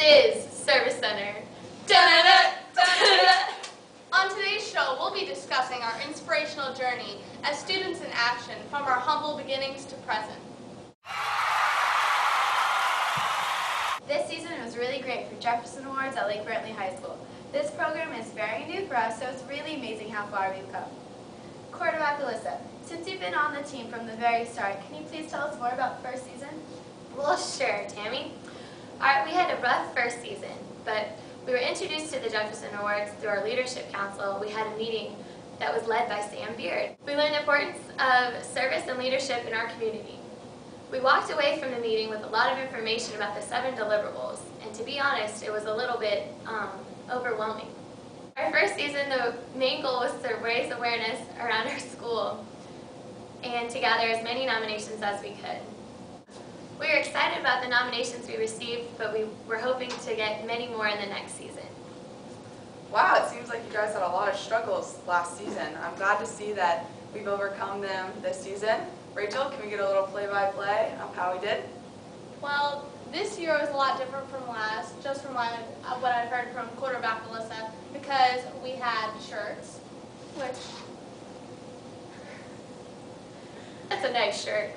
is Service Center. Da-da-da, da-da-da. On today's show, we'll be discussing our inspirational journey as students in action from our humble beginnings to present. This season was really great for Jefferson Awards at Lake Brantley High School. This program is very new for us, so it's really amazing how far we've come. Quarterback Alyssa, since you've been on the team from the very start, can you please tell us more about the first season? Well, sure, Tami. We had a rough first season, but we were introduced to the Jefferson Awards through our leadership council. We had a meeting that was led by Sam Beard. We learned the importance of service and leadership in our community. We walked away from the meeting with a lot of information about the 7 deliverables, and to be honest, it was a little bit overwhelming. Our first season, the main goal was to raise awareness around our school and to gather as many nominations as we could. We were excited about the nominations we received, but we were hoping to get many more in the next season. Wow, it seems like you guys had a lot of struggles last season. I'm glad to see that we've overcome them this season. Rachel, can we get a little play-by-play of how we did? Well, this year was a lot different from last, just from what I've heard from quarterback Alyssa, because we had shirts, which, That's a nice shirt.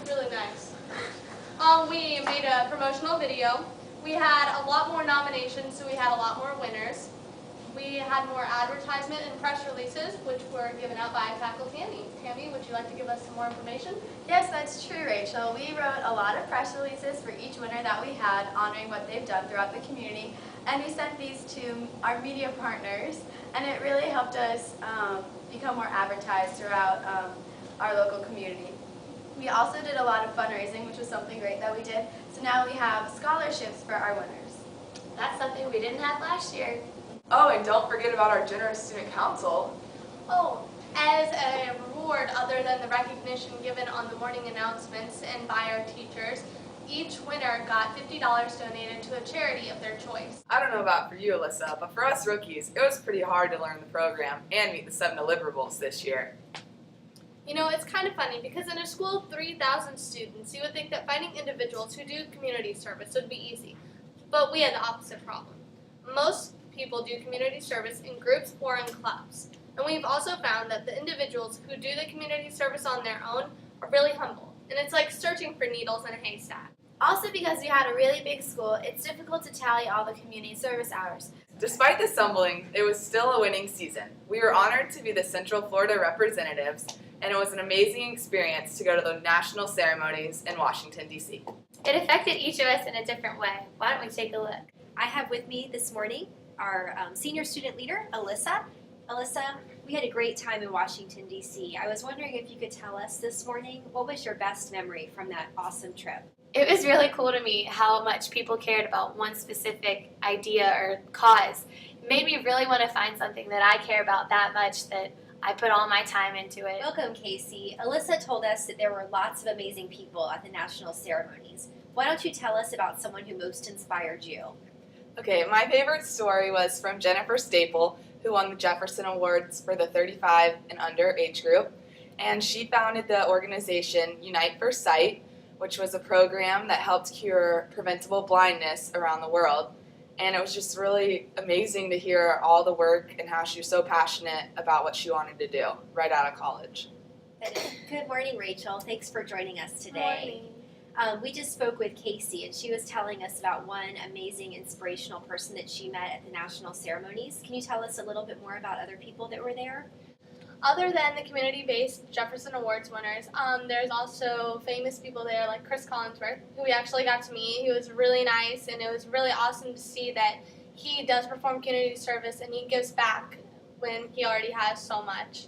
really nice. We made a promotional video. We had a lot more nominations, so we had a lot more winners. We had more advertisement and press releases, which were given out by faculty. Tami, would you like to give us some more information? Yes, that's true, Rachel. We wrote a lot of press releases for each winner that we had, honoring what they've done throughout the community, and we sent these to our media partners, and it really helped us become more advertised throughout our local community. We also did a lot of fundraising, which was something great that we did, so now we have scholarships for our winners. That's something we didn't have last year. Oh, and don't forget about our generous student council. Oh, as a reward other than the recognition given on the morning announcements and by our teachers, each winner got $50 donated to a charity of their choice. I don't know about for you, Alyssa, but for us rookies, it was pretty hard to learn the program and meet the 7 deliverables this year. You know, it's kind of funny because in a school of 3,000 students, you would think that finding individuals who do community service would be easy. But we had the opposite problem. Most people do community service in groups or in clubs. And we've also found that the individuals who do the community service on their own are really humble. And it's like searching for needles in a haystack. Also, because we had a really big school, it's difficult to tally all the community service hours. Despite the stumbling, it was still a winning season. We were honored to be the Central Florida representatives, and it was an amazing experience to go to the national ceremonies in Washington, D.C. It affected each of us in a different way. Why don't we take a look? I have with me this morning our senior student leader, Alyssa. Alyssa, we had a great time in Washington, D.C. I was wondering if you could tell us this morning, what was your best memory from that awesome trip? It was really cool to me how much people cared about one specific idea or cause. It made me really want to find something that I care about that much that I put all my time into it. Welcome, Casey. Alyssa told us that there were lots of amazing people at the national ceremonies. Why don't you tell us about someone who most inspired you? Okay, my favorite story was from Jennifer Staple, who won the Jefferson Awards for the 35 and under age group. And she founded the organization Unite for Sight, which was a program that helped cure preventable blindness around the world. And it was just really amazing to hear all the work and how she was so passionate about what she wanted to do right out of college. Good morning, Rachel. Thanks for joining us today. Morning. We just spoke with Casey, and she was telling us about one amazing, inspirational person that she met at the national ceremonies. Can you tell us a little bit more about other people that were there? Other than the community-based Jefferson Awards winners, there's also famous people there like Chris Collinsworth, who we actually got to meet. He was really nice, and it was really awesome to see that he does perform community service and he gives back when he already has so much.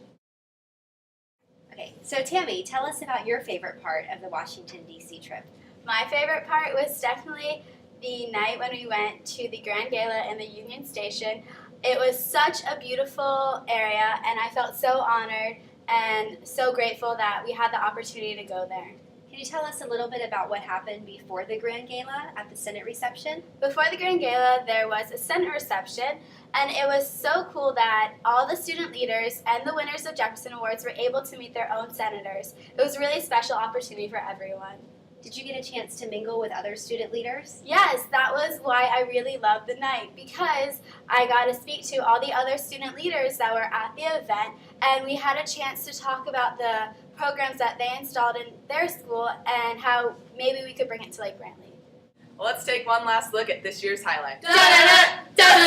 Okay, so Tami, tell us about your favorite part of the Washington, D.C. trip. My favorite part was definitely the night when we went to the Grand Gala in the Union Station. It was such a beautiful area, and I felt so honored and so grateful that we had the opportunity to go there. Can you tell us a little bit about what happened before the Grand Gala at the Senate reception? Before the Grand Gala, there was a Senate reception, and it was so cool that all the student leaders and the winners of Jefferson Awards were able to meet their own senators. It was a really special opportunity for everyone. Did you get a chance to mingle with other student leaders? Yes, that was why I really loved the night, because I got to speak to all the other student leaders that were at the event, and we had a chance to talk about the programs that they installed in their school and how maybe we could bring it to Brantley. Well, let's take one last look at this year's highlight. Da-da-da, da-da.